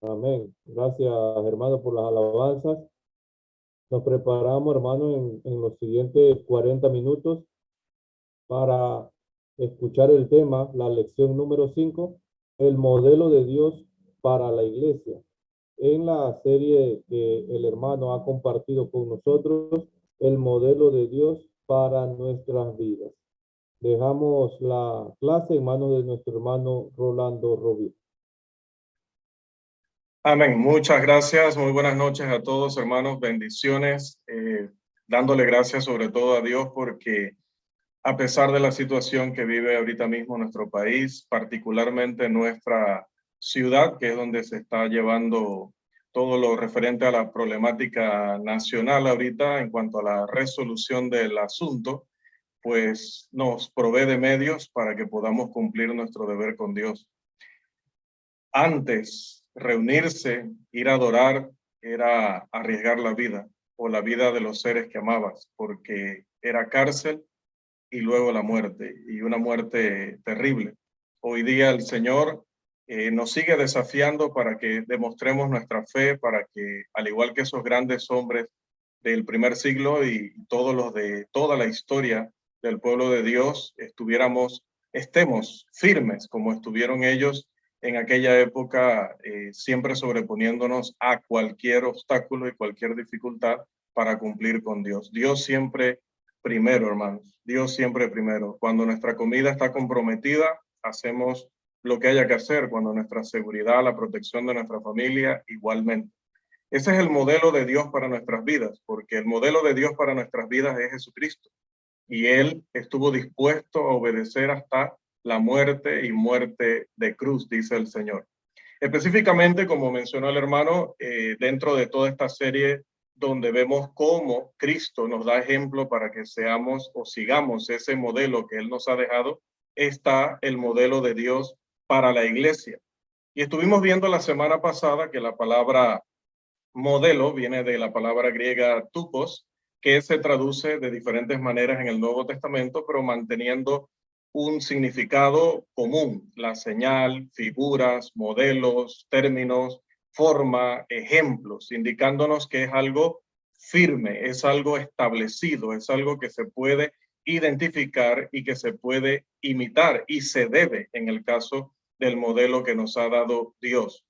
Amén. Gracias, hermano, por las alabanzas. Nos preparamos, hermano, en los siguientes 40 minutos para escuchar el tema, la lección número 5, el modelo de Dios para la iglesia. En la serie que el hermano ha compartido con nosotros, el modelo de Dios para nuestras vidas. Dejamos la clase en manos de nuestro hermano Rolando Robbie. Amén. Muchas gracias. Muy buenas noches a todos, hermanos. Bendiciones. Dándole gracias sobre todo a Dios porque a pesar de la situación que vive ahorita mismo nuestro país, particularmente nuestra ciudad, que es donde se está llevando todo lo referente a la problemática nacional ahorita en cuanto a la resolución del asunto, pues nos provee de medios para que podamos cumplir nuestro deber con Dios. Antes, reunirse, ir a adorar, era arriesgar la vida o la vida de los seres que amabas, porque era cárcel y luego la muerte, y una muerte terrible. Hoy día el Señor nos sigue desafiando para que demostremos nuestra fe, para que, al igual que esos grandes hombres del primer siglo y todos los de toda la historia del pueblo de Dios, estemos firmes como estuvieron ellos en aquella época, siempre sobreponiéndonos a cualquier obstáculo y cualquier dificultad para cumplir con Dios. Dios siempre primero, hermanos. Dios siempre primero. Cuando nuestra comida está comprometida, hacemos lo que haya que hacer. Cuando nuestra seguridad, la protección de nuestra familia, igualmente. Ese es el modelo de Dios para nuestras vidas, porque el modelo de Dios para nuestras vidas es Jesucristo. Y Él estuvo dispuesto a obedecer hasta la muerte y muerte de cruz, dice el Señor. Específicamente, como mencionó el hermano, dentro de toda esta serie donde vemos cómo Cristo nos da ejemplo para que seamos o sigamos ese modelo que Él nos ha dejado, está el modelo de Dios para la iglesia. Y estuvimos viendo la semana pasada que la palabra modelo viene de la palabra griega tupos, que se traduce de diferentes maneras en el Nuevo Testamento, pero manteniendo un significado común, la señal, figuras, modelos, términos, forma, ejemplos, indicándonos que es algo firme, es algo establecido, es algo que se puede identificar y que se puede imitar y se debe en el caso del modelo que nos ha dado Dios.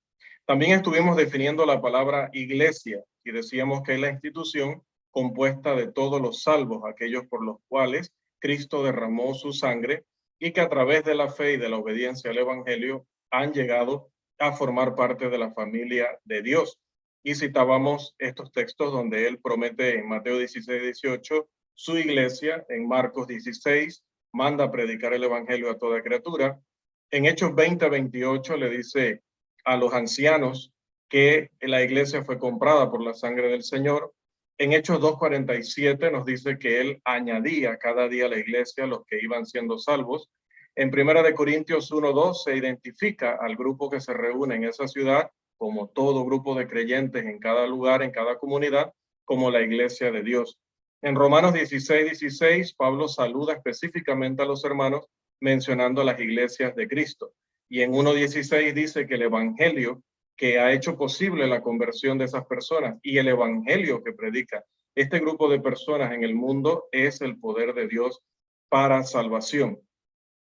También estuvimos definiendo la palabra iglesia y decíamos que es la institución compuesta de todos los salvos, aquellos por los cuales Cristo derramó su sangre y que a través de la fe y de la obediencia al Evangelio han llegado a formar parte de la familia de Dios. Y citábamos estos textos donde él promete en Mateo 16, 18, su iglesia, en Marcos 16, manda a predicar el Evangelio a toda criatura. En Hechos 20, 28 le dice a los ancianos que la iglesia fue comprada por la sangre del Señor. En Hechos 2:47 nos dice que él añadía cada día a la iglesia los que iban siendo salvos. En Primera de Corintios 1:2 se identifica al grupo que se reúne en esa ciudad como todo grupo de creyentes en cada lugar, en cada comunidad, como la iglesia de Dios. En Romanos 16:16 Pablo saluda específicamente a los hermanos mencionando las iglesias de Cristo. Y en 1:16 dice que el evangelio que ha hecho posible la conversión de esas personas y el evangelio que predica este grupo de personas en el mundo es el poder de Dios para salvación.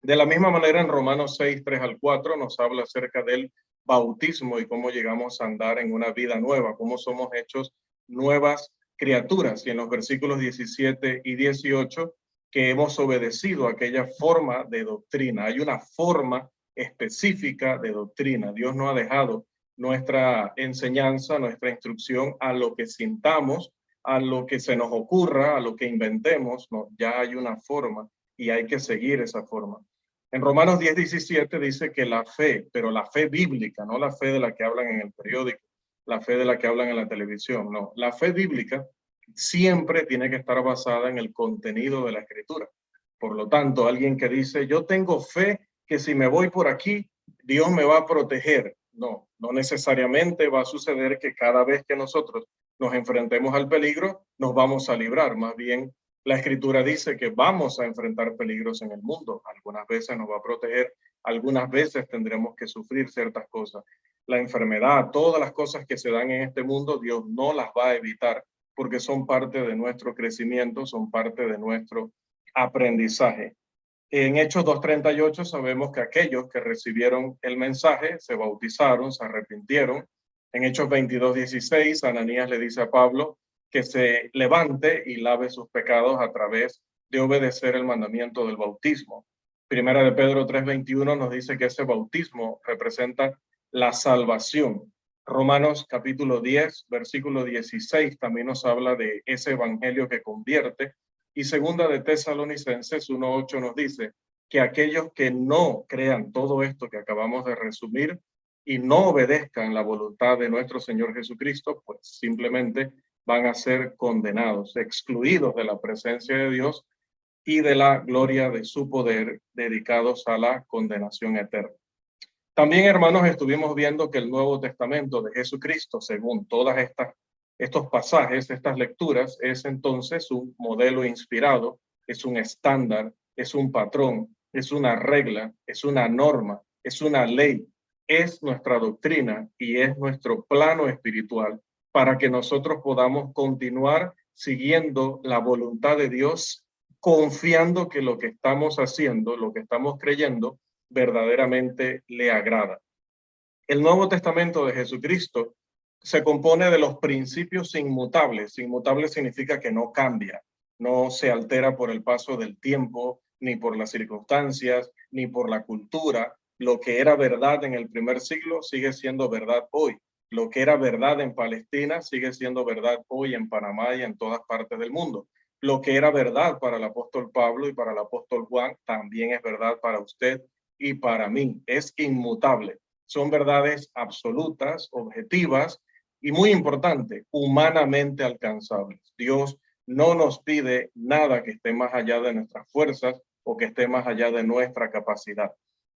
De la misma manera, en Romanos 6, 3 al 4 nos habla acerca del bautismo y cómo llegamos a andar en una vida nueva, cómo somos hechos nuevas criaturas. Y en los versículos 17 y 18, que hemos obedecido a aquella forma de doctrina. Hay una forma específica de doctrina. Dios no ha dejado nuestra enseñanza, nuestra instrucción a lo que sintamos, a lo que se nos ocurra, a lo que inventemos. No, ya hay una forma y hay que seguir esa forma. En Romanos 10:17 dice que la fe, pero la fe bíblica, no la fe de la que hablan en el periódico, la fe de la que hablan en la televisión, no. La fe bíblica siempre tiene que estar basada en el contenido de la escritura. Por lo tanto, alguien que dice, yo tengo fe que si me voy por aquí, Dios me va a proteger. No, no necesariamente va a suceder que cada vez que nosotros nos enfrentemos al peligro, nos vamos a librar. Más bien, la escritura dice que vamos a enfrentar peligros en el mundo. Algunas veces nos va a proteger, algunas veces tendremos que sufrir ciertas cosas. la enfermedad, todas las cosas que se dan en este mundo, Dios no las va a evitar porque son parte de nuestro crecimiento, son parte de nuestro aprendizaje. En Hechos 2:38 sabemos que aquellos que recibieron el mensaje se bautizaron, se arrepintieron. En Hechos 22:16, Ananías le dice a Pablo que se levante y lave sus pecados a través de obedecer el mandamiento del bautismo. Primera de Pedro 3:21 nos dice que ese bautismo representa la salvación. Romanos capítulo 10, versículo 16 también nos habla de ese evangelio que convierte. Y segunda de Tesalonicenses 1:8 nos dice que aquellos que no crean todo esto que acabamos de resumir y no obedezcan la voluntad de nuestro Señor Jesucristo, pues simplemente van a ser condenados, excluidos de la presencia de Dios y de la gloria de su poder, dedicados a la condenación eterna. También, hermanos, estuvimos viendo que el Nuevo Testamento de Jesucristo, según todas estos pasajes, estas lecturas, es entonces un modelo inspirado, es un estándar, es un patrón, es una regla, es una norma, es una ley, es nuestra doctrina y es nuestro plano espiritual para que nosotros podamos continuar siguiendo la voluntad de Dios, confiando que lo que estamos haciendo, lo que estamos creyendo, verdaderamente le agrada. El Nuevo Testamento de Jesucristo se compone de los principios inmutables. Inmutable significa que no cambia, no se altera por el paso del tiempo, ni por las circunstancias, ni por la cultura. Lo que era verdad en el primer siglo sigue siendo verdad hoy. Lo que era verdad en Palestina sigue siendo verdad hoy en Panamá y en todas partes del mundo. Lo que era verdad para el apóstol Pablo y para el apóstol Juan también es verdad para usted y para mí. Es inmutable. Son verdades absolutas, objetivas y, muy importante, humanamente alcanzables. Dios no nos pide nada que esté más allá de nuestras fuerzas o que esté más allá de nuestra capacidad.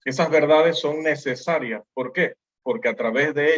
Esas verdades son necesarias. ¿Por qué? Porque a través de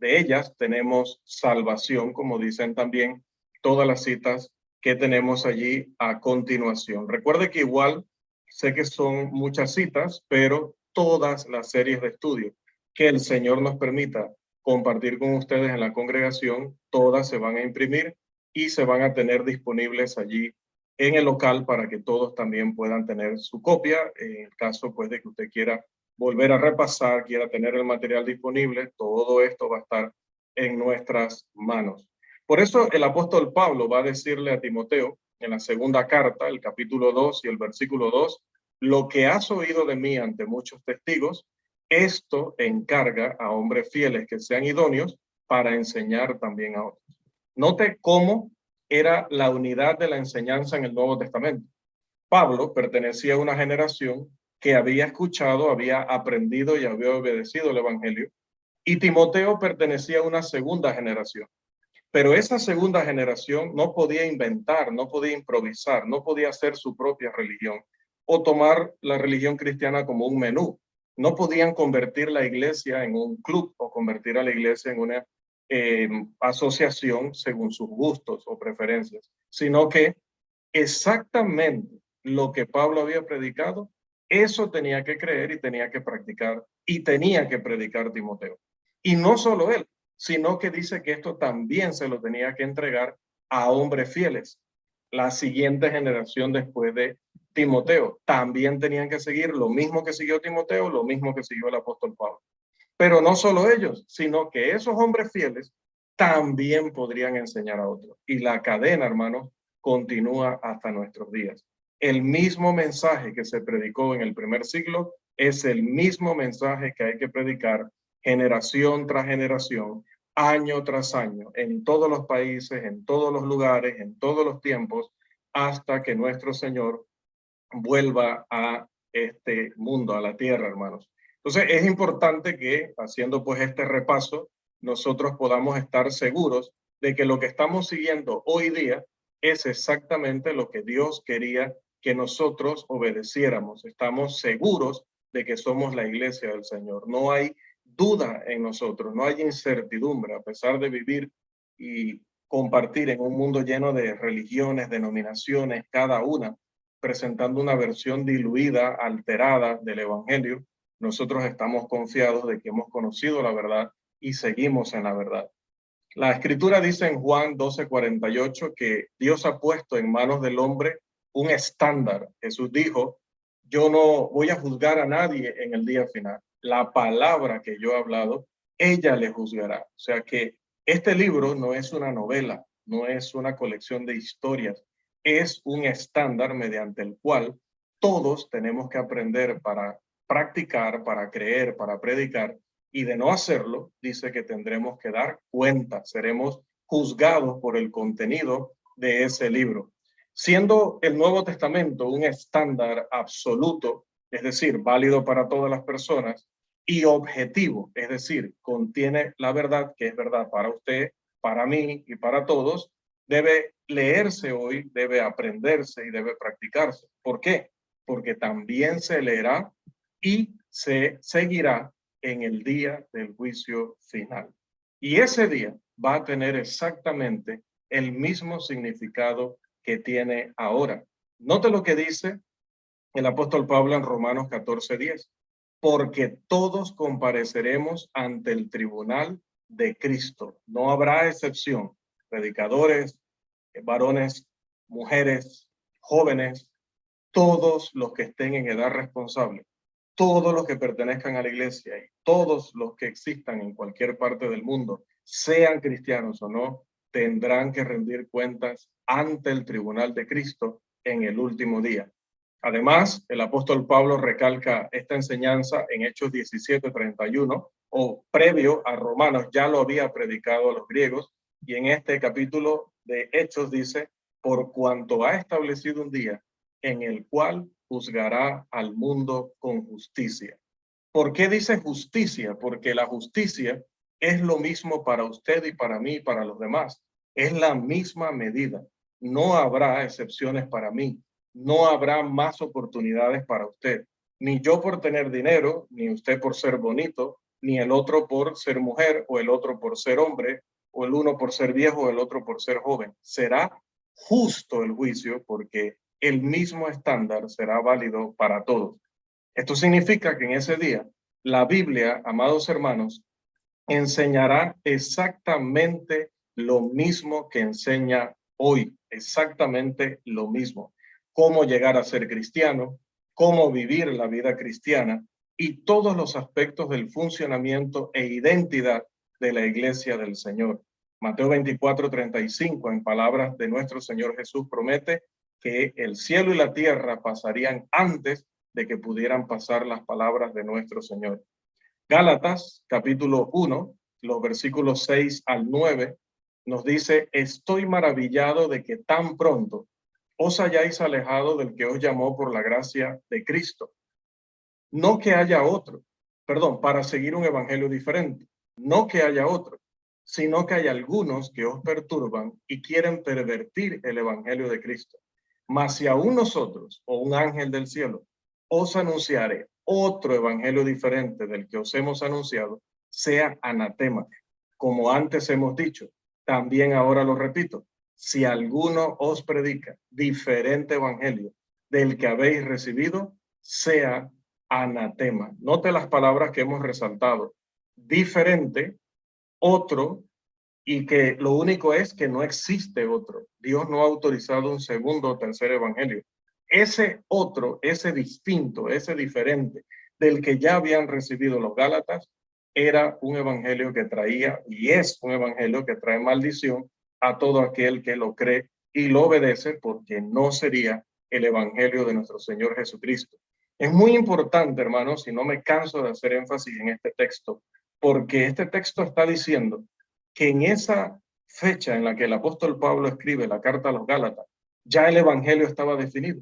ellas tenemos salvación, como dicen también todas las citas que tenemos allí a continuación. Recuerde que igual sé que son muchas citas, pero todas las series de estudio que el Señor nos permita compartir con ustedes en la congregación, todas se van a imprimir y se van a tener disponibles allí en el local para que todos también puedan tener su copia. En el caso pues de que usted quiera volver a repasar, quiera tener el material disponible, todo esto va a estar en nuestras manos. Por eso el apóstol Pablo va a decirle a Timoteo en la segunda carta, el capítulo 2 y el versículo 2, lo que has oído de mí ante muchos testigos, esto encarga a hombres fieles que sean idóneos para enseñar también a otros. Note cómo era la unidad de la enseñanza en el Nuevo Testamento. Pablo pertenecía a una generación que había escuchado, había aprendido y había obedecido el Evangelio, y Timoteo pertenecía a una segunda generación. Pero esa segunda generación no podía inventar, no podía improvisar, no podía hacer su propia religión o tomar la religión cristiana como un menú. No podían convertir la iglesia en un club o convertir a la iglesia en una asociación según sus gustos o preferencias, sino que exactamente lo que Pablo había predicado, eso tenía que creer y tenía que practicar y tenía que predicar Timoteo. Y no solo él, sino que dice que esto también se lo tenía que entregar a hombres fieles. La siguiente generación después de Timoteo también tenían que seguir lo mismo que siguió Timoteo, lo mismo que siguió el apóstol Pablo. Pero no solo ellos, sino que esos hombres fieles también podrían enseñar a otros. Y la cadena, hermanos, continúa hasta nuestros días. El mismo mensaje que se predicó en el primer siglo es el mismo mensaje que hay que predicar generación tras generación, año tras año, en todos los países, en todos los lugares, en todos los tiempos, hasta que nuestro Señor vuelva a este mundo, a la tierra, hermanos. Entonces es importante que, haciendo pues este repaso, nosotros podamos estar seguros de que lo que estamos siguiendo hoy día es exactamente lo que Dios quería que nosotros obedeciéramos. Estamos seguros de que somos la iglesia del Señor. No hay duda en nosotros, no hay incertidumbre, a pesar de vivir y compartir en un mundo lleno de religiones, denominaciones, cada una presentando una versión diluida, alterada del Evangelio. nosotros estamos confiados de que hemos conocido la verdad y seguimos en la verdad. La Escritura dice en Juan 12:48 que Dios ha puesto en manos del hombre un estándar. Jesús dijo, yo no voy a juzgar a nadie en el día final. La palabra que yo he hablado, ella le juzgará. O sea que este libro no es una novela, no es una colección de historias, es un estándar mediante el cual todos tenemos que aprender para practicar, para creer, para predicar, y de no hacerlo, dice que tendremos que dar cuenta, seremos juzgados por el contenido de ese libro. Siendo el Nuevo Testamento un estándar absoluto, es decir, válido para todas las personas, y objetivo, es decir, contiene la verdad, que es verdad para usted, para mí y para todos, debe leerse hoy, debe aprenderse y debe practicarse. ¿Por qué? Porque también se leerá y se seguirá en el día del juicio final. Y ese día va a tener exactamente el mismo significado que tiene ahora. Note lo que dice el apóstol Pablo en Romanos 14:10. Porque todos compareceremos ante el tribunal de Cristo. No habrá excepción. Predicadores, varones, mujeres, jóvenes, todos los que estén en edad responsable, todos los que pertenezcan a la iglesia y todos los que existan en cualquier parte del mundo, sean cristianos o no, tendrán que rendir cuentas ante el tribunal de Cristo en el último día. Además, el apóstol Pablo recalca esta enseñanza en Hechos 17:31, o previo a Romanos ya lo había predicado a los griegos, y en este capítulo de Hechos dice, por cuanto ha establecido un día en el cual juzgará al mundo con justicia. ¿Por qué dice justicia? Porque la justicia es lo mismo para usted y para mí y para los demás. Es la misma medida. No habrá excepciones para mí. No habrá más oportunidades para usted. Ni yo por tener dinero, ni usted por ser bonito, ni el otro por ser mujer, o el otro por ser hombre, o el uno por ser viejo, o el otro por ser joven. Será justo el juicio porque el mismo estándar será válido para todos. Esto significa que en ese día la Biblia, amados hermanos, enseñará exactamente lo mismo que enseña hoy, exactamente lo mismo. Cómo llegar a ser cristiano, cómo vivir la vida cristiana y todos los aspectos del funcionamiento e identidad de la iglesia del Señor. Mateo 24:35, en palabras de nuestro Señor Jesús, promete que el cielo y la tierra pasarían antes de que pudieran pasar las palabras de nuestro Señor. Gálatas, capítulo 1, los versículos 6 al 9, nos dice, estoy maravillado de que tan pronto os hayáis alejado del que os llamó por la gracia de Cristo. No que haya otro, para seguir un evangelio diferente. No que haya otro, sino que hay algunos que os perturban y quieren pervertir el evangelio de Cristo. Mas si aún nosotros, o un ángel del cielo, os anunciare otro evangelio diferente del que os hemos anunciado, sea anatema. Como antes hemos dicho, también ahora lo repito, si alguno os predica diferente evangelio del que habéis recibido, sea anatema. Note las palabras que hemos resaltado. Diferente, otro, y que lo único es que no existe otro. Dios no ha autorizado un segundo o tercer evangelio. Ese otro, ese distinto, ese diferente del que ya habían recibido los Gálatas, era un evangelio que traía, y es un evangelio que trae maldición a todo aquel que lo cree y lo obedece, porque no sería el evangelio de nuestro Señor Jesucristo. Es muy importante, hermanos, y no me canso de hacer énfasis en este texto, porque este texto está diciendo que en esa fecha en la que el apóstol Pablo escribe la carta a los Gálatas, ya el evangelio estaba definido.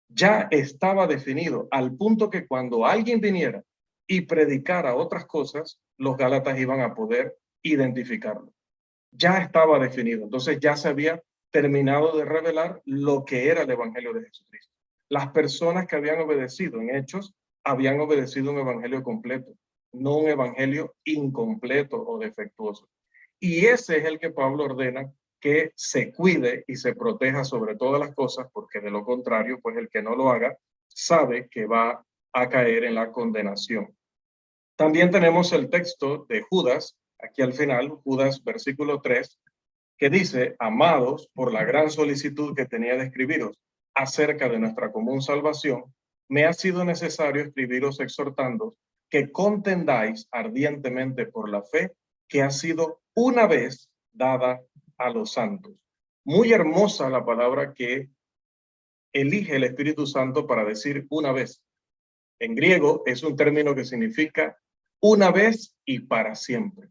Ya estaba definido al punto que cuando alguien viniera y predicara otras cosas, los Gálatas iban a poder identificarlo. Ya estaba definido. Entonces ya se había terminado de revelar lo que era el evangelio de Jesucristo. Las personas que habían obedecido en Hechos habían obedecido un evangelio completo, no un evangelio incompleto o defectuoso. Y ese es el que Pablo ordena que se cuide y se proteja sobre todas las cosas, porque de lo contrario, pues el que no lo haga sabe que va a caer en la condenación. También tenemos el texto de Judas, aquí al final, Judas versículo 3, que dice: amados, por la gran solicitud que tenía de escribiros acerca de nuestra común salvación, me ha sido necesario escribiros exhortando que contendáis ardientemente por la fe que ha sido una vez dada a los santos. Muy hermosa la palabra que elige el Espíritu Santo para decir una vez. En griego es un término que significa una vez y para siempre.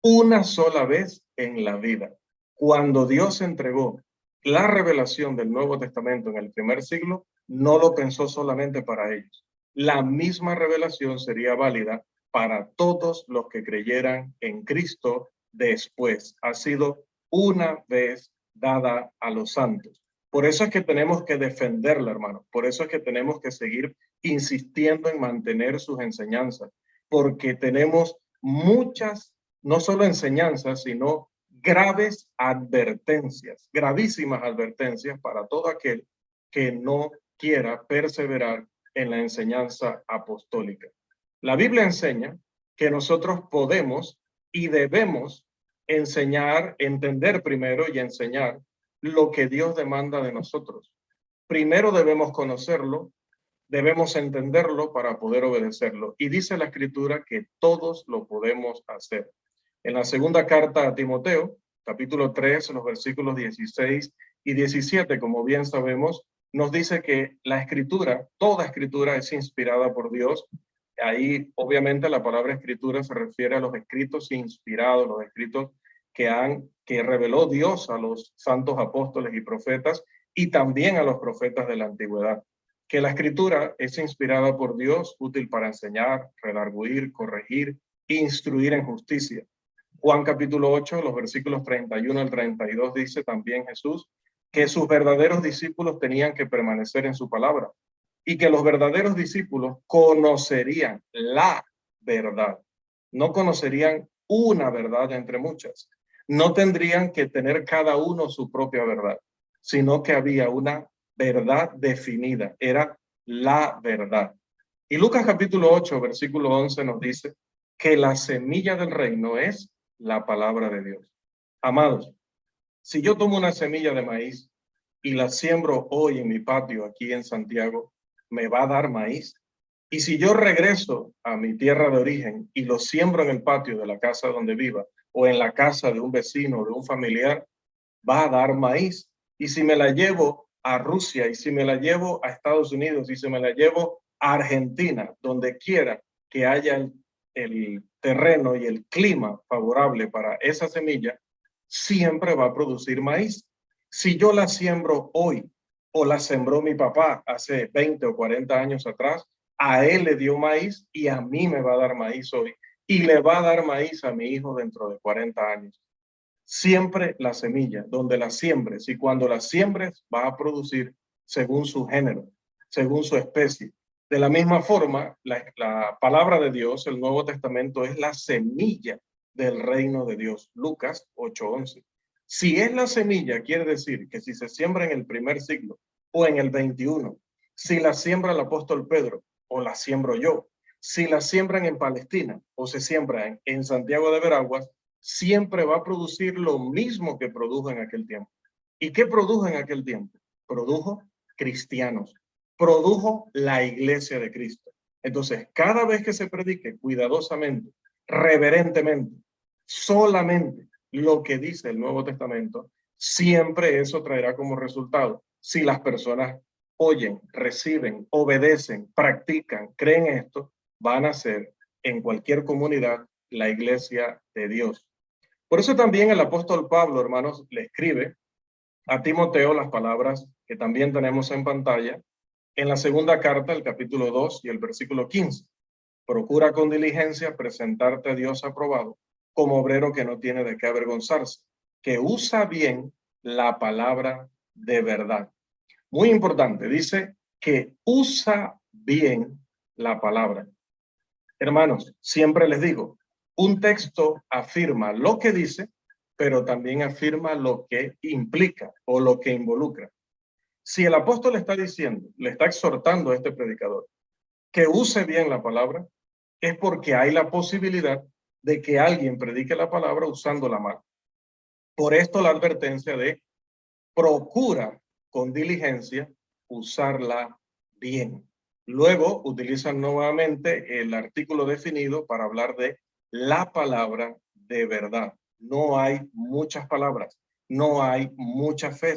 Una sola vez en la vida. Cuando Dios entregó la revelación del Nuevo Testamento en el primer siglo, no lo pensó solamente para ellos. La misma revelación sería válida para todos los que creyeran en Cristo después. Ha sido una vez dada a los santos. Por eso es que tenemos que defenderla, hermano. Por eso es que tenemos que seguir insistiendo en mantener sus enseñanzas, porque tenemos muchas, no solo enseñanzas, sino graves advertencias, gravísimas advertencias para todo aquel que no quiera perseverar en la enseñanza apostólica. La Biblia enseña que nosotros podemos y debemos enseñar, entender primero y enseñar lo que Dios demanda de nosotros. Primero debemos conocerlo, debemos entenderlo para poder obedecerlo. Y dice la Escritura que todos lo podemos hacer. En la segunda carta a Timoteo, capítulo 3, los versículos 16 y 17, como bien sabemos, nos dice que la Escritura, toda Escritura es inspirada por Dios. Ahí, obviamente, la palabra Escritura se refiere a los escritos inspirados, los escritos que reveló Dios a los santos apóstoles y profetas, y también a los profetas de la antigüedad. Que la Escritura es inspirada por Dios, útil para enseñar, redarguir, corregir, instruir en justicia. Juan capítulo 8, los versículos 31 al 32 dice también Jesús que sus verdaderos discípulos tenían que permanecer en su palabra y que los verdaderos discípulos conocerían la verdad. No conocerían una verdad entre muchas. No tendrían que tener cada uno su propia verdad, sino que había una verdad definida, era la verdad. Y Lucas capítulo 8, versículo 11 nos dice que la semilla del reino es la palabra de Dios. Amados, si yo tomo una semilla de maíz y la siembro hoy en mi patio aquí en Santiago, me va a dar maíz. Y si yo regreso a mi tierra de origen y lo siembro en el patio de la casa donde viva o en la casa de un vecino o de un familiar, va a dar maíz. Y si me la llevo a Rusia y si me la llevo a Estados Unidos y si me la llevo a Argentina, donde quiera que haya el terreno y el clima favorable para esa semilla, siempre va a producir maíz. Si yo la siembro hoy o la sembró mi papá hace 20 o 40 años atrás, a él le dio maíz y a mí me va a dar maíz hoy y le va a dar maíz a mi hijo dentro de 40 años. Siempre la semilla, donde la siembres, y cuando la siembres va a producir según su género, según su especie. De la misma forma, la palabra de Dios, el Nuevo Testamento, es la semilla del reino de Dios. Lucas 8:11. Si es la semilla, quiere decir que si se siembra en el primer siglo o en el 21, si la siembra el apóstol Pedro o la siembro yo, si la siembran en Palestina o se siembra en Santiago de Veraguas, siempre va a producir lo mismo que produjo en aquel tiempo. ¿Y qué produjo en aquel tiempo? Produjo cristianos, produjo la iglesia de Cristo. Entonces, cada vez que se predique cuidadosamente, reverentemente, solamente lo que dice el Nuevo Testamento, siempre eso traerá como resultado, si las personas oyen, reciben, obedecen, practican, creen esto, van a ser en cualquier comunidad la iglesia de Dios. Por eso también el apóstol Pablo, hermanos, le escribe a Timoteo las palabras que también tenemos en pantalla en la segunda carta, el capítulo 2 y el versículo 15. Procura con diligencia presentarte a Dios aprobado como obrero que no tiene de qué avergonzarse, que usa bien la palabra de verdad. Muy importante, dice que usa bien la palabra. Hermanos, siempre les digo, un texto afirma lo que dice, pero también afirma lo que implica o lo que involucra. Si el apóstol está diciendo, le está exhortando a este predicador que use bien la palabra, es porque hay la posibilidad de que alguien predique la palabra usándola mal. Por esto la advertencia de procura con diligencia usarla bien. Luego utilizan nuevamente el artículo definido para hablar de la palabra de verdad. No hay muchas palabras, no hay muchas fe,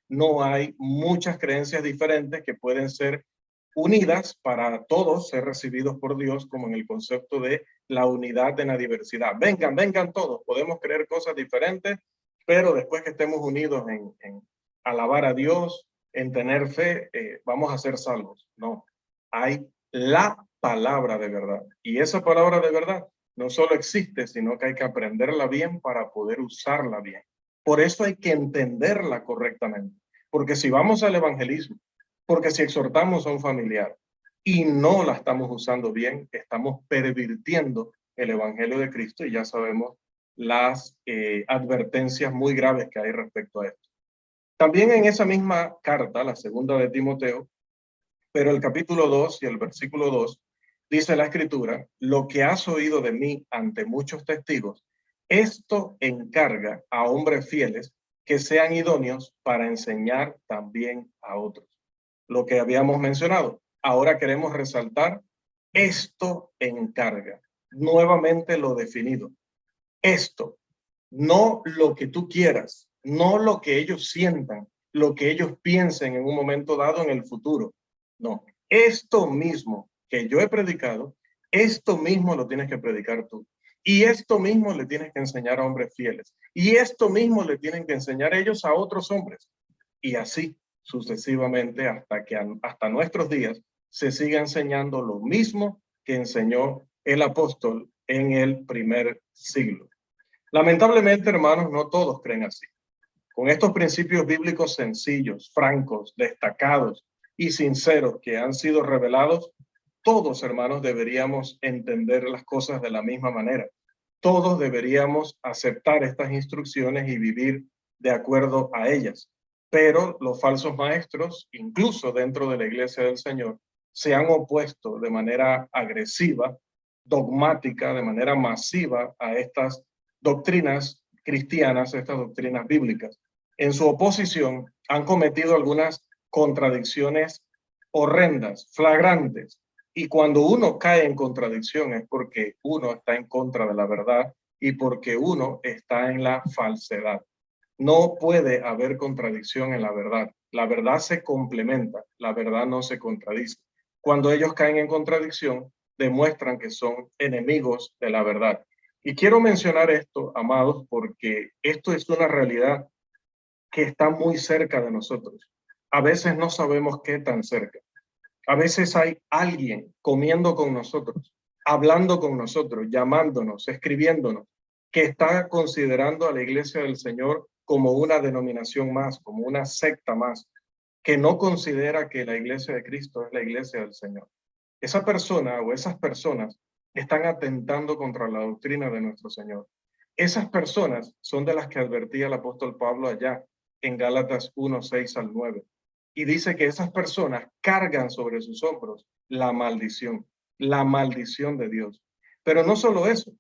no hay muchas creencias diferentes que pueden ser unidas para todos ser recibidos por Dios, como en el concepto de la unidad en la diversidad. Vengan, vengan todos, podemos creer cosas diferentes, pero después que estemos unidos en alabar a Dios, en tener fe, vamos a ser salvos. No, hay la palabra de verdad. Y esa palabra de verdad no solo existe, sino que hay que aprenderla bien para poder usarla bien. Por eso hay que entenderla correctamente. Porque si vamos al evangelismo, porque si exhortamos a un familiar y no la estamos usando bien, estamos pervirtiendo el evangelio de Cristo y ya sabemos las advertencias muy graves que hay respecto a esto. También en esa misma carta, la segunda de Timoteo, pero el capítulo 2 y el versículo 2, dice la escritura, lo que has oído de mí ante muchos testigos, esto encarga a hombres fieles que sean idóneos para enseñar también a otros. Lo que habíamos mencionado. Ahora queremos resaltar, esto encarga. Nuevamente lo definido. Esto, no lo que tú quieras, no lo que ellos sientan, lo que ellos piensen en un momento dado en el futuro. No, esto mismo que yo he predicado, esto mismo lo tienes que predicar tú. Y esto mismo le tienes que enseñar a hombres fieles. Y esto mismo le tienen que enseñar ellos a otros hombres. Y así sucesivamente hasta que hasta nuestros días se siga enseñando lo mismo que enseñó el apóstol en el primer siglo. Lamentablemente, hermanos, no todos creen así. Con estos principios bíblicos sencillos, francos, destacados y sinceros que han sido revelados, todos, hermanos, deberíamos entender las cosas de la misma manera. Todos deberíamos aceptar estas instrucciones y vivir de acuerdo a ellas. Pero los falsos maestros, incluso dentro de la iglesia del Señor, se han opuesto de manera agresiva, dogmática, de manera masiva a estas doctrinas cristianas, estas doctrinas bíblicas. En su oposición han cometido algunas contradicciones horrendas, flagrantes, y cuando uno cae en contradicción es porque uno está en contra de la verdad y porque uno está en la falsedad. No puede haber contradicción en la verdad. La verdad se complementa, la verdad no se contradice. Cuando ellos caen en contradicción, demuestran que son enemigos de la verdad. Y quiero mencionar esto, amados, porque esto es una realidad que está muy cerca de nosotros. A veces no sabemos qué tan cerca. A veces hay alguien comiendo con nosotros, hablando con nosotros, llamándonos, escribiéndonos, que está considerando a la iglesia del Señor como una denominación más, como una secta más, que no considera que la iglesia de Cristo es la iglesia del Señor. Esa persona o esas personas están atentando contra la doctrina de nuestro Señor. Esas personas son de las que advertía el apóstol Pablo allá en Gálatas 1, 6 al 9. Y dice que esas personas cargan sobre sus hombros la maldición de Dios. Pero no solo eso.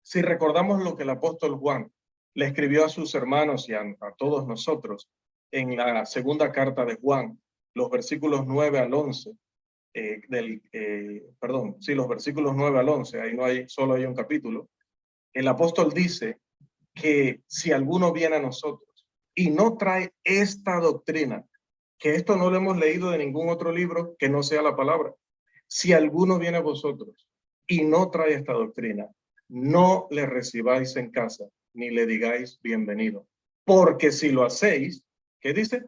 Si recordamos lo que el apóstol Juan le escribió a sus hermanos y a todos nosotros en la segunda carta de Juan, los versículos 9 al 11, los versículos 9 al 11, ahí no hay, solo hay un capítulo. El apóstol dice que si alguno viene a nosotros y no trae esta doctrina, que esto no lo hemos leído de ningún otro libro que no sea la palabra. Si alguno viene a vosotros y no trae esta doctrina, no le recibáis en casa, ni le digáis bienvenido. Porque si lo hacéis, ¿qué dice?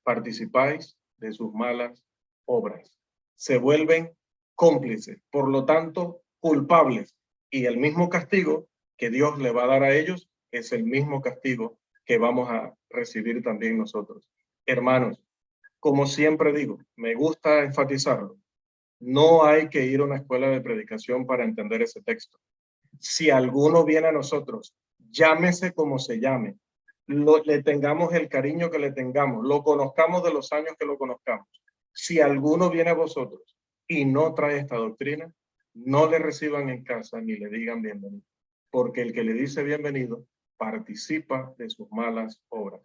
Participáis de sus malas obras. Se vuelven cómplices, por lo tanto, culpables. Y el mismo castigo que Dios le va a dar a ellos es el mismo castigo que vamos a recibir también nosotros. Hermanos, como siempre digo, me gusta enfatizarlo, no hay que ir a una escuela de predicación para entender ese texto. Si alguno viene a nosotros, llámese como se llame, le tengamos el cariño que le tengamos, lo conozcamos de los años que lo conozcamos. Si alguno viene a vosotros y no trae esta doctrina, no le reciban en casa ni le digan bienvenido, porque el que le dice bienvenido participa de sus malas obras.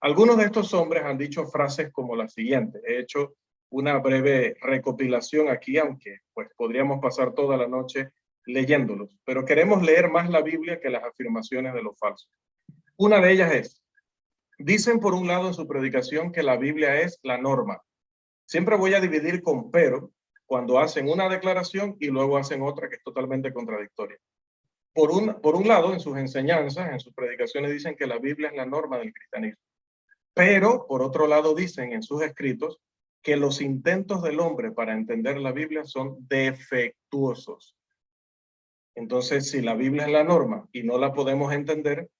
Algunos de estos hombres han dicho frases como la siguiente. He hecho una breve recopilación aquí, aunque pues podríamos pasar toda la noche leyéndolos, pero queremos leer más la Biblia que las afirmaciones de los falsos. Una de ellas es, dicen por un lado en su predicación que la Biblia es la norma. Siempre voy a dividir con pero cuando hacen una declaración y luego hacen otra que es totalmente contradictoria. Por un lado, en sus enseñanzas, en sus predicaciones dicen que la Biblia es la norma del cristianismo. Pero, por otro lado, dicen en sus escritos que los intentos del hombre para entender la Biblia son defectuosos. Entonces, si la Biblia es la norma y no la podemos entender,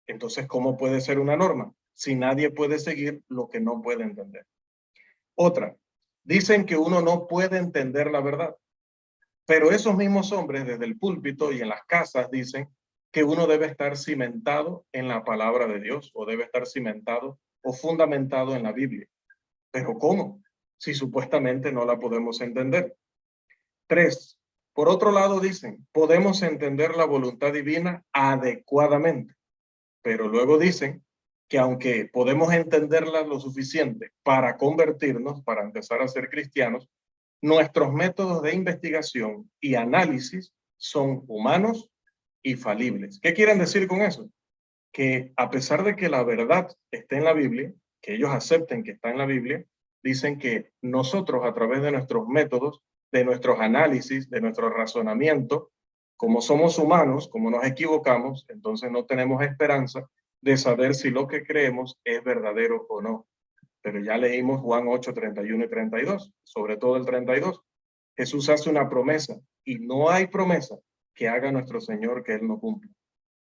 entonces, ¿cómo puede ser una norma? Si nadie puede seguir lo que no puede entender. Otra, dicen que uno no puede entender la verdad. Pero esos mismos hombres desde el púlpito y en las casas dicen que uno debe estar cimentado en la palabra de Dios o debe estar cimentado o fundamentado en la Biblia. ¿Pero cómo? Si supuestamente no la podemos entender. 3. Por otro lado dicen, podemos entender la voluntad divina adecuadamente. Pero luego dicen que aunque podemos entenderla lo suficiente para convertirnos, para empezar a ser cristianos, nuestros métodos de investigación y análisis son humanos y falibles. ¿Qué quieren decir con eso? Que a pesar de que la verdad esté en la Biblia, que ellos acepten que está en la Biblia, dicen que nosotros a través de nuestros métodos, de nuestros análisis, de nuestro razonamiento, como somos humanos, como nos equivocamos, entonces no tenemos esperanza de saber si lo que creemos es verdadero o no. Pero ya leímos Juan 8, 31 y 32, sobre todo el 32. Jesús hace una promesa y no hay promesa que haga nuestro Señor que Él no cumpla.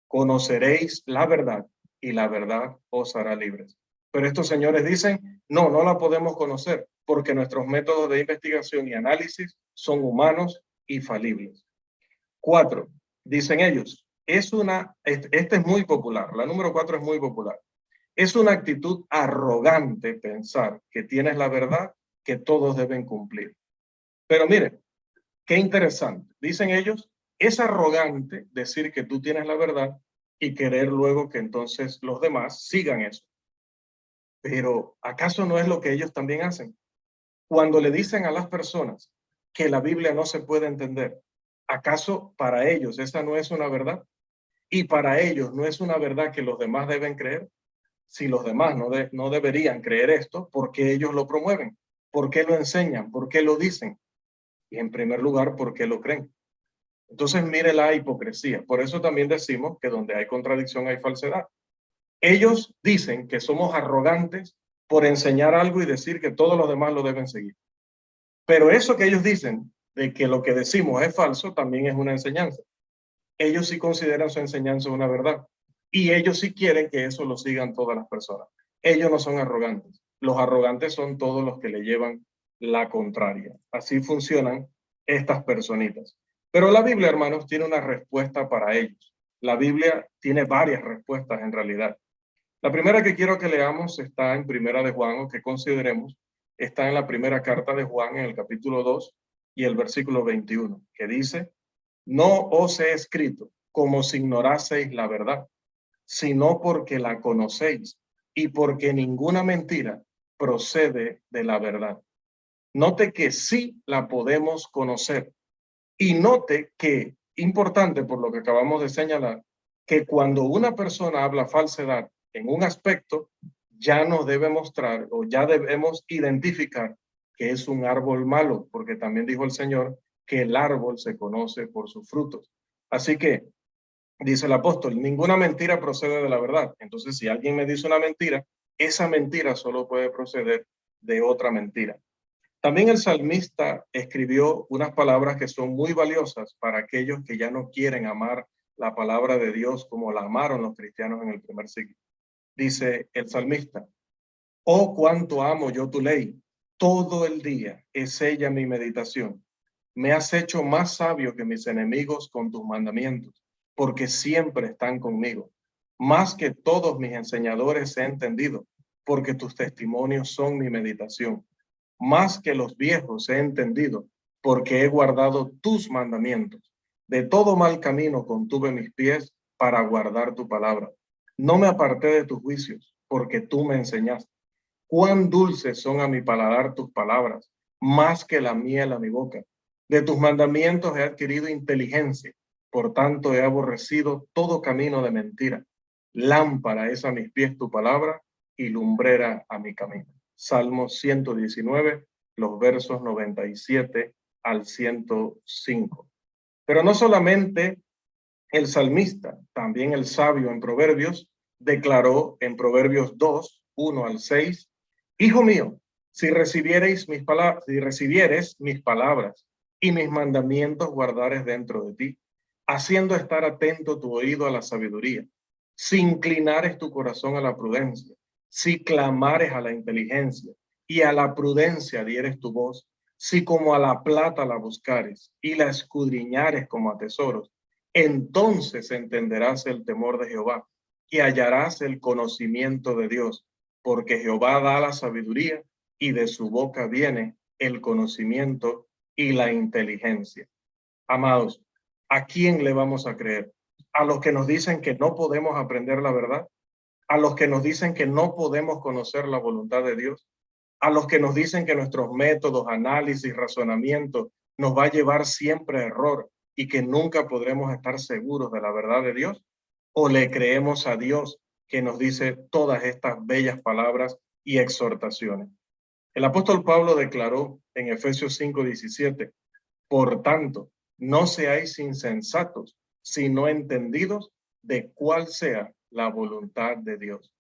Conoceréis la verdad y la verdad os hará libres. Pero estos señores dicen, no, no la podemos conocer porque nuestros métodos de investigación y análisis son humanos y falibles. 4, dicen ellos, esta es muy popular, la número 4 es muy popular. Es una actitud arrogante pensar que tienes la verdad que todos deben cumplir. Pero miren, qué interesante. Dicen ellos, es arrogante decir que tú tienes la verdad y querer luego que entonces los demás sigan eso. Pero ¿acaso no es lo que ellos también hacen? Cuando le dicen a las personas que la Biblia no se puede entender, ¿acaso para ellos esa no es una verdad? Y para ellos no es una verdad que los demás deben creer. Si los demás no deberían creer esto, ¿por qué ellos lo promueven? ¿Por qué lo enseñan? ¿Por qué lo dicen? Y en primer lugar, ¿por qué lo creen? Entonces, mire la hipocresía. Por eso también decimos que donde hay contradicción hay falsedad. Ellos dicen que somos arrogantes por enseñar algo y decir que todos los demás lo deben seguir. Pero eso que ellos dicen de que lo que decimos es falso también es una enseñanza. Ellos sí consideran su enseñanza una verdad. Y ellos sí quieren que eso lo sigan todas las personas. Ellos no son arrogantes. Los arrogantes son todos los que le llevan la contraria. Así funcionan estas personitas. Pero la Biblia, hermanos, tiene una respuesta para ellos. La Biblia tiene varias respuestas en realidad. La primera que quiero que leamos está en Primera de Juan, o que consideremos, está en la primera carta de Juan, en el capítulo 2 y el versículo 21, que dice, no os he escrito como si ignoraseis la verdad, sino porque la conocéis y porque ninguna mentira procede de la verdad. Note que sí la podemos conocer y note que, importante por lo que acabamos de señalar, que cuando una persona habla falsedad en un aspecto, ya nos debe mostrar o ya debemos identificar que es un árbol malo, porque también dijo el Señor que el árbol se conoce por sus frutos. Así que, dice el apóstol, ninguna mentira procede de la verdad. Entonces, si alguien me dice una mentira, esa mentira solo puede proceder de otra mentira. También el salmista escribió unas palabras que son muy valiosas para aquellos que ya no quieren amar la palabra de Dios como la amaron los cristianos en el primer siglo. Dice el salmista, oh, cuánto amo yo tu ley, todo el día es ella mi meditación. Me has hecho más sabio que mis enemigos con tus mandamientos, porque siempre están conmigo. Más que todos mis enseñadores he entendido, porque tus testimonios son mi meditación. Más que los viejos he entendido, porque he guardado tus mandamientos. De todo mal camino contuve mis pies para guardar tu palabra. No me aparté de tus juicios, porque tú me enseñaste. Cuán dulces son a mi paladar tus palabras, más que la miel a mi boca. De tus mandamientos he adquirido inteligencia, por tanto he aborrecido todo camino de mentira. Lámpara es a mis pies tu palabra y lumbrera a mi camino. Salmo 119, los versos 97 al 105. Pero no solamente el salmista, también el sabio en Proverbios, declaró en Proverbios 2, 1 al 6, Hijo mío, si recibieres mis palabras y mis mandamientos guardares dentro de ti, haciendo estar atento tu oído a la sabiduría, si inclinares tu corazón a la prudencia, si clamares a la inteligencia y a la prudencia dieres tu voz, si como a la plata la buscares y la escudriñares como a tesoros, entonces entenderás el temor de Jehová y hallarás el conocimiento de Dios, porque Jehová da la sabiduría y de su boca viene el conocimiento y la inteligencia. Amados, ¿a quién le vamos a creer? ¿A los que nos dicen que no podemos aprender la verdad? ¿A los que nos dicen que no podemos conocer la voluntad de Dios? ¿A los que nos dicen que nuestros métodos, análisis, razonamiento nos va a llevar siempre a error y que nunca podremos estar seguros de la verdad de Dios? ¿O le creemos a Dios que nos dice todas estas bellas palabras y exhortaciones? El apóstol Pablo declaró en Efesios 5:17, por tanto, no seáis insensatos, sino entendidos de cuál sea la voluntad de Dios.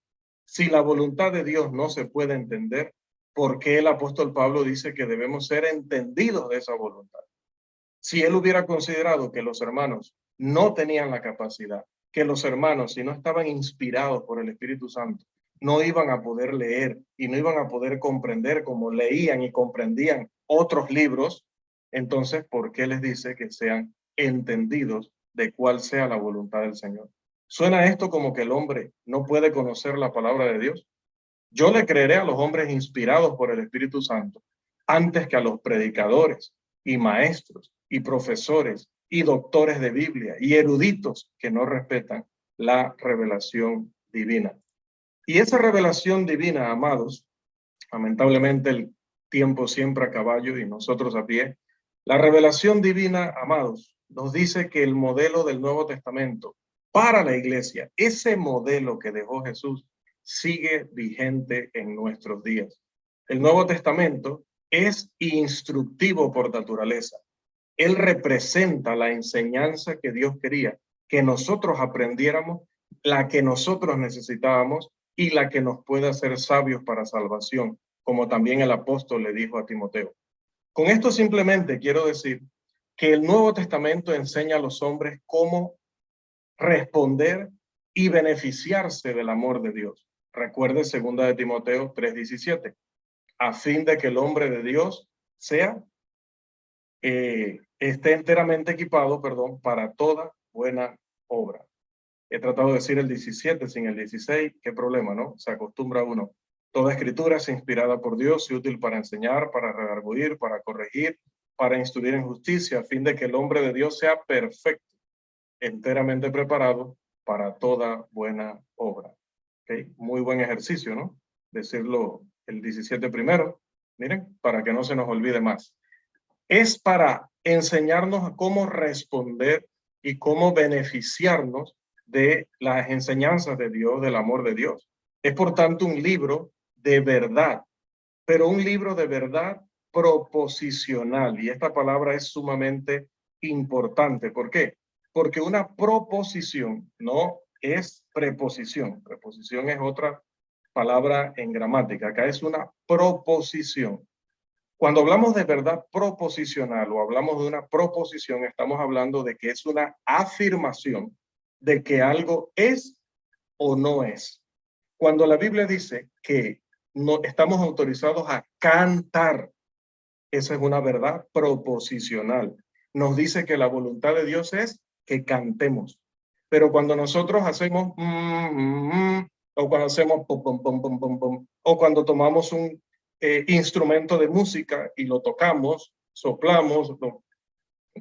Si la voluntad de Dios no se puede entender, ¿por qué el apóstol Pablo dice que debemos ser entendidos de esa voluntad? Si él hubiera considerado que los hermanos no tenían la capacidad, que los hermanos, si no estaban inspirados por el Espíritu Santo, no iban a poder leer y no iban a poder comprender como leían y comprendían otros libros, entonces, ¿por qué les dice que sean entendidos de cuál sea la voluntad del Señor? ¿Suena esto como que el hombre no puede conocer la palabra de Dios? Yo le creeré a los hombres inspirados por el Espíritu Santo antes que a los predicadores y maestros y profesores y doctores de Biblia y eruditos que no respetan la revelación divina. Y esa revelación divina, amados, lamentablemente el tiempo siempre a caballo y nosotros a pie, la revelación divina, amados, nos dice que el modelo del Nuevo Testamento para la iglesia, ese modelo que dejó Jesús, sigue vigente en nuestros días. El Nuevo Testamento es instructivo por naturaleza. Él representa la enseñanza que Dios quería que nosotros aprendiéramos, la que nosotros necesitábamos y la que nos puede hacer sabios para salvación, como también el apóstol le dijo a Timoteo. Con esto simplemente quiero decir que el Nuevo Testamento enseña a los hombres cómo responder y beneficiarse del amor de Dios. Recuerde 2 de Timoteo 3:17, a fin de que el hombre de Dios sea, esté enteramente equipado, para toda buena obra. He tratado de decir el 17 sin el 16, qué problema, ¿no? Se acostumbra uno. Toda escritura es inspirada por Dios y útil para enseñar, para redarguir, para corregir, para instruir en justicia, a fin de que el hombre de Dios sea perfecto, enteramente preparado para toda buena obra. ¿Okay? Muy buen ejercicio, ¿no? Decirlo el 17 primero, miren, para que no se nos olvide más. Es para enseñarnos a cómo responder y cómo beneficiarnos de las enseñanzas de Dios, del amor de Dios. Es por tanto un libro de verdad, pero un libro de verdad proposicional. Y esta palabra es sumamente importante. ¿Por qué? Porque una proposición no es preposición. Preposición es otra palabra en gramática. Acá es una proposición. Cuando hablamos de verdad proposicional o hablamos de una proposición, estamos hablando de que es una afirmación de que algo es o no es. Cuando la Biblia dice que no estamos autorizados a cantar, esa es una verdad proposicional. Nos dice que la voluntad de Dios es que cantemos. Pero cuando nosotros hacemos o cuando hacemos pum, pum, pum, pum, pum, pum, o cuando tomamos un instrumento de música y lo tocamos soplamos,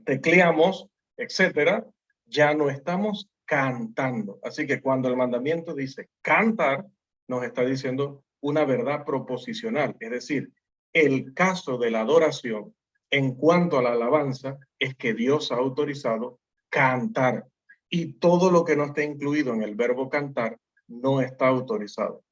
tecleamos, etcétera, ya no estamos cantando. Así que cuando el mandamiento dice cantar, nos está diciendo una verdad proposicional, es decir, el caso de la adoración en cuanto a la alabanza es que Dios ha autorizado cantar, y todo lo que no esté incluido en el verbo cantar no está autorizado.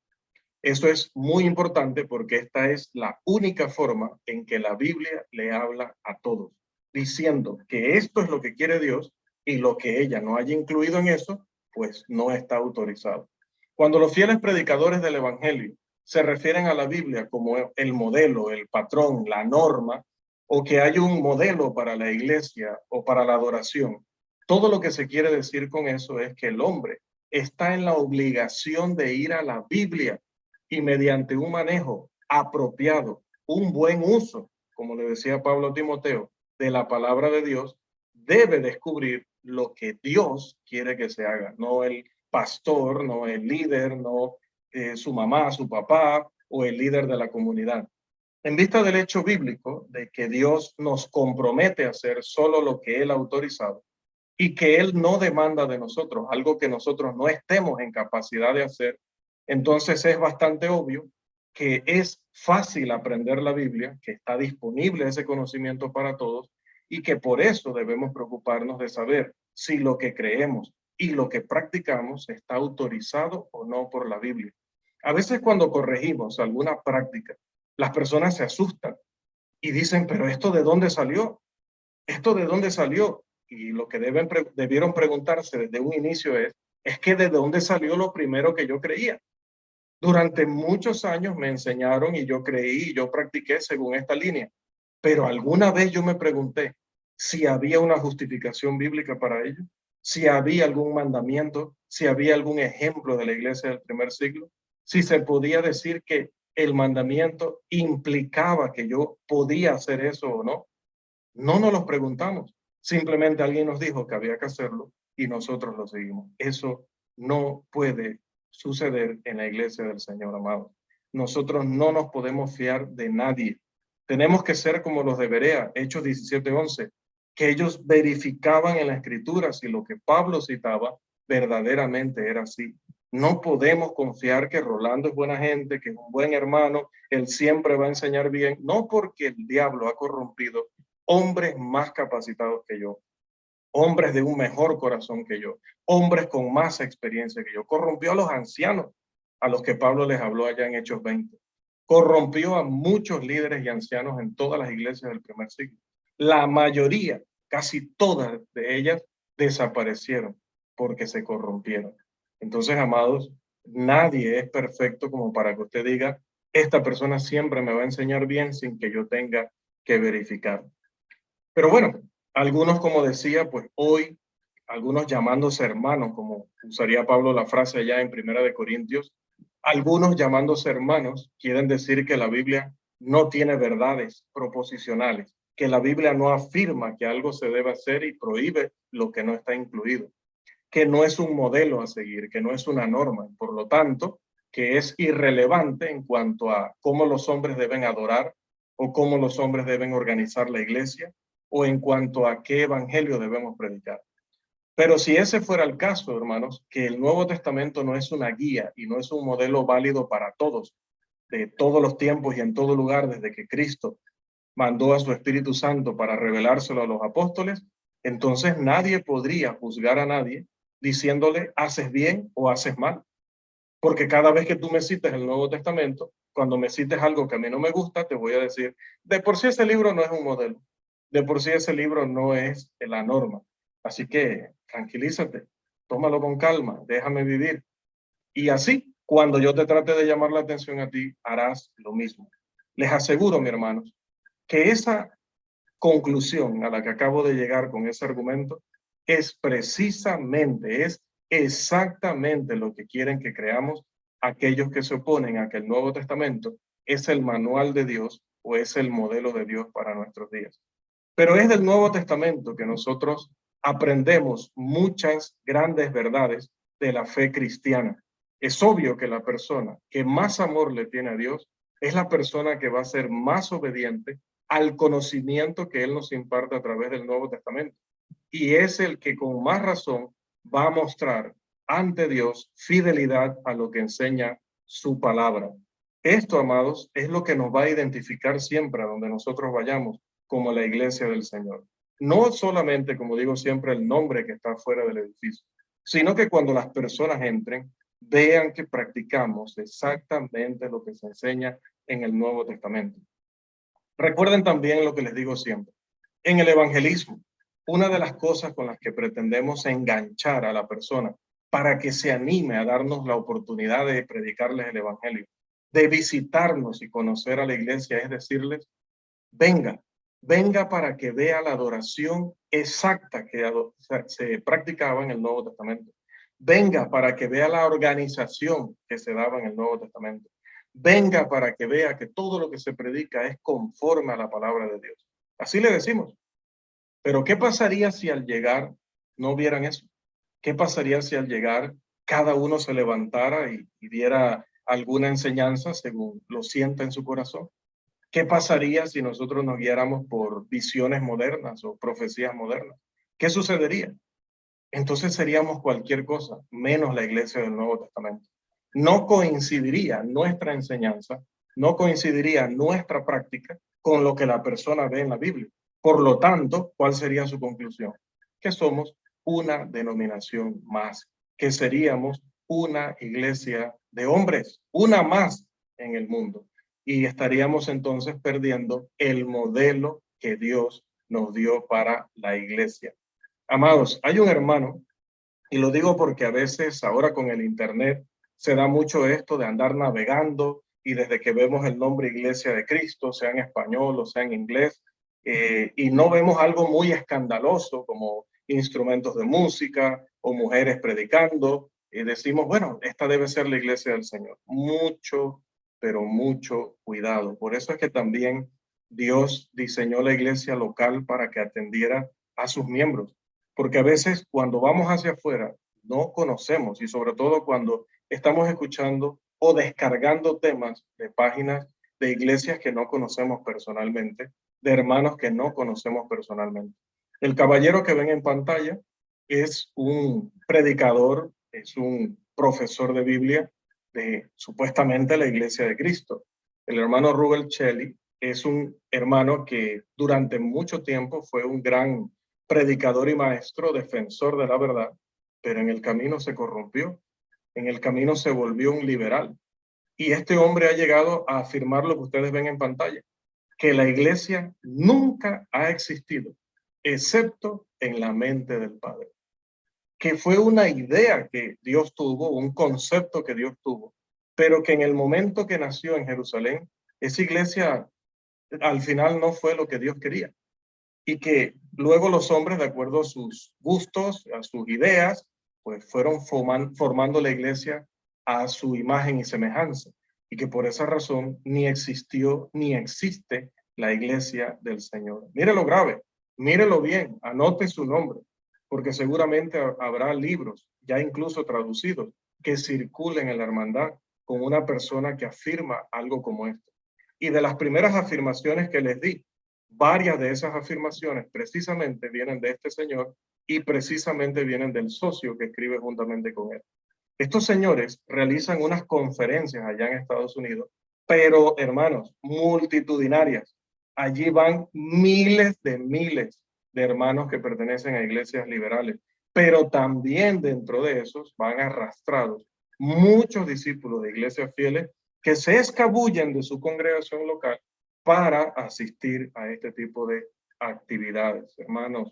Eso es muy importante porque esta es la única forma en que la Biblia le habla a todos, diciendo que esto es lo que quiere Dios y lo que ella no haya incluido en eso, pues no está autorizado. Cuando los fieles predicadores del Evangelio se refieren a la Biblia como el modelo, el patrón, la norma, o que hay un modelo para la iglesia o para la adoración, todo lo que se quiere decir con eso es que el hombre está en la obligación de ir a la Biblia y mediante un manejo apropiado, un buen uso, como le decía Pablo a Timoteo, de la palabra de Dios, debe descubrir lo que Dios quiere que se haga, no el pastor, no el líder, no su mamá, su papá o el líder de la comunidad. En vista del hecho bíblico de que Dios nos compromete a hacer solo lo que Él ha autorizado y que Él no demanda de nosotros algo que nosotros no estemos en capacidad de hacer, entonces es bastante obvio que es fácil aprender la Biblia, que está disponible ese conocimiento para todos y que por eso debemos preocuparnos de saber si lo que creemos y lo que practicamos está autorizado o no por la Biblia. A veces cuando corregimos alguna práctica, las personas se asustan y dicen, pero ¿esto de dónde salió? ¿Esto de dónde salió? Y lo que debieron preguntarse desde un inicio es que ¿de dónde salió lo primero que yo creía? Durante muchos años me enseñaron y yo creí y yo practiqué según esta línea, pero alguna vez yo me pregunté si había una justificación bíblica para ello, si había algún mandamiento, si había algún ejemplo de la iglesia del primer siglo, si se podía decir que el mandamiento implicaba que yo podía hacer eso o no. No nos los preguntamos, simplemente alguien nos dijo que había que hacerlo y nosotros lo seguimos. Eso no puede suceder en la iglesia del Señor, amado. Nosotros no nos podemos fiar de nadie. Tenemos que ser como los de Berea, Hechos 17:11, que ellos verificaban en la escritura si lo que Pablo citaba verdaderamente era así. No podemos confiar que Rolando es buena gente, que es un buen hermano, él siempre va a enseñar bien, no porque el diablo ha corrompido hombres más capacitados que yo, hombres de un mejor corazón que yo, hombres con más experiencia que yo. Corrompió a los ancianos, a los que Pablo les habló allá en Hechos 20. Corrompió a muchos líderes y ancianos en todas las iglesias del primer siglo. La mayoría, casi todas de ellas, desaparecieron porque se corrompieron. Entonces, amados, nadie es perfecto como para que usted diga, esta persona siempre me va a enseñar bien sin que yo tenga que verificar. Pero bueno, algunos, como decía, pues hoy, algunos llamándose hermanos, como usaría Pablo la frase allá en Primera de Corintios, algunos llamándose hermanos quieren decir que la Biblia no tiene verdades proposicionales, que la Biblia no afirma que algo se debe hacer y prohíbe lo que no está incluido, que no es un modelo a seguir, que no es una norma, por lo tanto, que es irrelevante en cuanto a cómo los hombres deben adorar o cómo los hombres deben organizar la iglesia o en cuanto a qué evangelio debemos predicar. Pero si ese fuera el caso, hermanos, que el Nuevo Testamento no es una guía y no es un modelo válido para todos, de todos los tiempos y en todo lugar, desde que Cristo mandó a su Espíritu Santo para revelárselo a los apóstoles, entonces nadie podría juzgar a nadie diciéndole haces bien o haces mal. Porque cada vez que tú me cites el Nuevo Testamento, cuando me cites algo que a mí no me gusta, te voy a decir, de por sí ese libro no es un modelo, de por sí ese libro no es la norma. Así que tranquilízate, tómalo con calma, déjame vivir. Y así, cuando yo te trate de llamar la atención a ti, harás lo mismo. Les aseguro, mi hermanos, que esa conclusión a la que acabo de llegar con ese argumento es precisamente, es exactamente lo que quieren que creamos aquellos que se oponen a que el Nuevo Testamento es el manual de Dios o es el modelo de Dios para nuestros días. Pero es del Nuevo Testamento que nosotros aprendemos muchas grandes verdades de la fe cristiana. Es obvio que la persona que más amor le tiene a Dios es la persona que va a ser más obediente al conocimiento que Él nos imparte a través del Nuevo Testamento. Y es el que con más razón va a mostrar ante Dios fidelidad a lo que enseña su palabra. Esto, amados, es lo que nos va a identificar siempre a donde nosotros vayamos como la iglesia del Señor. No solamente, como digo siempre, el nombre que está fuera del edificio, sino que cuando las personas entren, vean que practicamos exactamente lo que se enseña en el Nuevo Testamento. Recuerden también lo que les digo siempre. En el evangelismo, una de las cosas con las que pretendemos enganchar a la persona para que se anime a darnos la oportunidad de predicarles el evangelio, de visitarnos y conocer a la iglesia, es decirles, venga, venga para que vea la adoración exacta que se practicaba en el Nuevo Testamento. Venga para que vea la organización que se daba en el Nuevo Testamento. Venga para que vea que todo lo que se predica es conforme a la palabra de Dios. Así le decimos. Pero ¿qué pasaría si al llegar no vieran eso? ¿Qué pasaría si al llegar cada uno se levantara y diera alguna enseñanza según lo sienta en su corazón? ¿Qué pasaría si nosotros nos guiáramos por visiones modernas o profecías modernas? ¿Qué sucedería? Entonces seríamos cualquier cosa, menos la iglesia del Nuevo Testamento. No coincidiría nuestra enseñanza, no coincidiría nuestra práctica con lo que la persona ve en la Biblia. Por lo tanto, ¿cuál sería su conclusión? Que somos una denominación más, que seríamos una iglesia de hombres, una más en el mundo. Y estaríamos entonces perdiendo el modelo que Dios nos dio para la iglesia. Amados, hay un hermano, y lo digo porque a veces ahora con el internet se da mucho esto de andar navegando y desde que vemos el nombre Iglesia de Cristo, sea en español o sea en inglés, y no vemos algo muy escandaloso como instrumentos de música o mujeres predicando, y decimos, bueno, esta debe ser la iglesia del Señor. Mucho, pero mucho cuidado. Por eso es que también Dios diseñó la iglesia local para que atendiera a sus miembros. Porque a veces cuando vamos hacia afuera no conocemos, y sobre todo cuando estamos escuchando o descargando temas de páginas de iglesias que no conocemos personalmente, de hermanos que no conocemos personalmente. El caballero que ven en pantalla es un predicador, es un profesor de Biblia de supuestamente la Iglesia de Cristo. El hermano Rubel Shelley es un hermano que durante mucho tiempo fue un gran predicador y maestro, defensor de la verdad, pero en el camino se corrompió, en el camino se volvió un liberal. Y este hombre ha llegado a afirmar lo que ustedes ven en pantalla, que la iglesia nunca ha existido, excepto en la mente del Padre. Que fue una idea que Dios tuvo, un concepto que Dios tuvo, pero que en el momento que nació en Jerusalén, esa iglesia al final no fue lo que Dios quería. Y que luego los hombres, de acuerdo a sus gustos, a sus ideas, pues fueron formando la iglesia a su imagen y semejanza. Y que por esa razón ni existió ni existe la iglesia del Señor. Mire lo grave, mírelo bien, anote su nombre, porque seguramente habrá libros, ya incluso traducidos, que circulen en la hermandad con una persona que afirma algo como esto. Y de las primeras afirmaciones que les di, varias de esas afirmaciones precisamente vienen de este señor y precisamente vienen del socio que escribe juntamente con él. Estos señores realizan unas conferencias allá en Estados Unidos, pero hermanos, multitudinarias. Allí van miles de hermanos que pertenecen a iglesias liberales, pero también dentro de esos van arrastrados muchos discípulos de iglesias fieles que se escabullen de su congregación local para asistir a este tipo de actividades. Hermanos,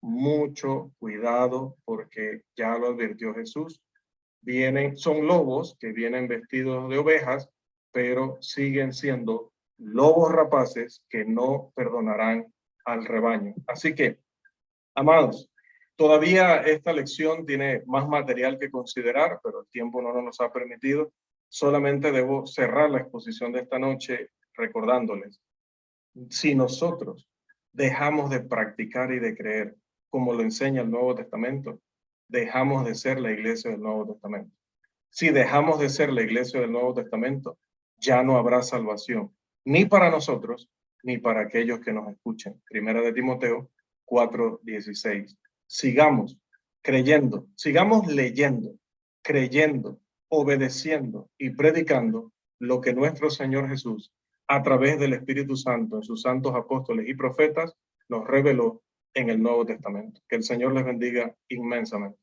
mucho cuidado porque ya lo advirtió Jesús. Son lobos que vienen vestidos de ovejas, pero siguen siendo lobos rapaces que no perdonarán al rebaño. Así que, amados, todavía esta lección tiene más material que considerar, pero el tiempo no nos ha permitido. Solamente debo cerrar la exposición de esta noche recordándoles, si nosotros dejamos de practicar y de creer como lo enseña el Nuevo Testamento, dejamos de ser la iglesia del Nuevo Testamento. Si dejamos de ser la iglesia del Nuevo Testamento, ya no habrá salvación, ni para nosotros, ni para aquellos que nos escuchen. Primera de Timoteo 4:16. Sigamos creyendo, sigamos leyendo, creyendo, obedeciendo y predicando lo que nuestro Señor Jesús, a través del Espíritu Santo, en sus santos apóstoles y profetas, nos reveló en el Nuevo Testamento. Que el Señor les bendiga inmensamente.